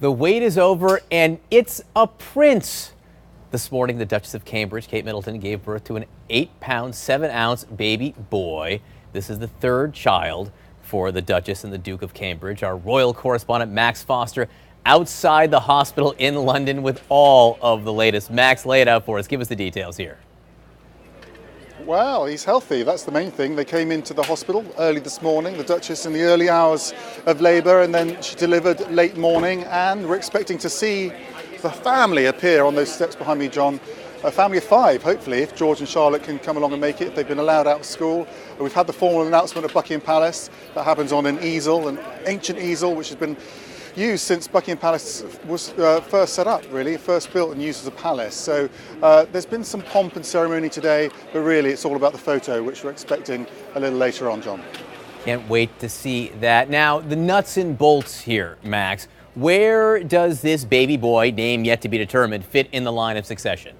The wait is over, and it's a prince. This morning, the Duchess of Cambridge, Kate Middleton, gave birth to an 8-pound, 7-ounce baby boy. This is the third child for the Duchess and the Duke of Cambridge. Our royal correspondent, Max Foster, outside the hospital in London with all of the latest. Max, lay it out for us. Give us the details here. Well, he's healthy. That's the main thing. They came into the hospital early this morning, the Duchess, in the early hours of labour, and then she delivered late morning. And we're expecting to see the family appear on those steps behind me, John. A family of 5, hopefully, if George and Charlotte can come along and make it. They've been allowed out of school. We've had the formal announcement at Buckingham Palace. That happens on an easel, an ancient easel, which has been used since Buckingham Palace was first set up, really, first built and used as a palace. So there's been some pomp and ceremony today, but really it's all about the photo, which we're expecting a little later on, John. Can't wait to see that. Now, the nuts and bolts here, Max. Where does this baby boy, name yet to be determined, fit in the line of succession?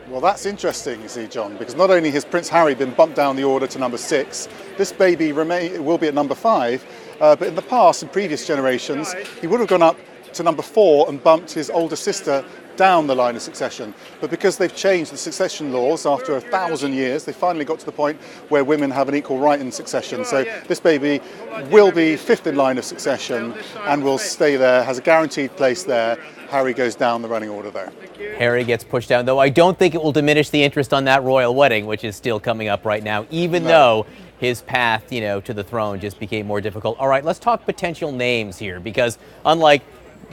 Well, that's interesting, you see, John, because not only has Prince Harry been bumped down the order to number 6, this baby will be at number 5, but in the past, in previous generations, he would have gone up to number 4 and bumped his older sister down the line of succession. But because they've changed the succession laws after 1,000 years, they finally got to the point where women have an equal right in succession. So this baby will be 5th in line of succession and will stay there, has a guaranteed place there. Harry goes down the running order there. Harry gets pushed down, though I don't think it will diminish the interest on that royal wedding, which is still coming up right now, even though his path, to the throne just became more difficult. All right, let's talk potential names here, because unlike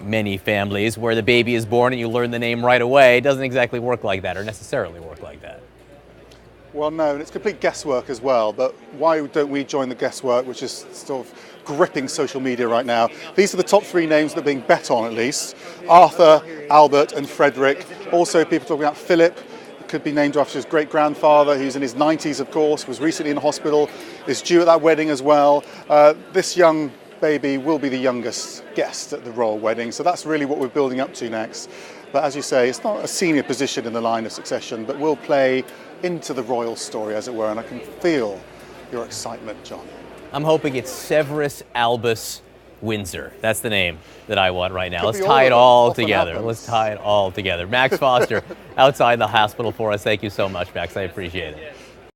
many families where the baby is born and you learn the name right away, it doesn't exactly work like that, or necessarily work like that. Well, no, and it's complete guesswork as well, but why don't we join the guesswork, which is sort of gripping social media right now? These are the top 3 names that are being bet on, at least. Arthur, Albert and Frederick. Also, people talking about Philip. Could be named after his great-grandfather, who's in his 90s, of course, was recently in hospital, is due at that wedding as well. This young baby will be the youngest guest at the royal wedding, so that's really what we're building up to next. But as you say, it's not a senior position in the line of succession, but will play into the royal story, as it were, and I can feel your excitement, John. I'm hoping it's Severus Albus Windsor. That's the name that I want right now. Could Let's be tie it all together. happens. Let's tie it all together. Max Foster outside the hospital for us. Thank you so much, Max. I appreciate it.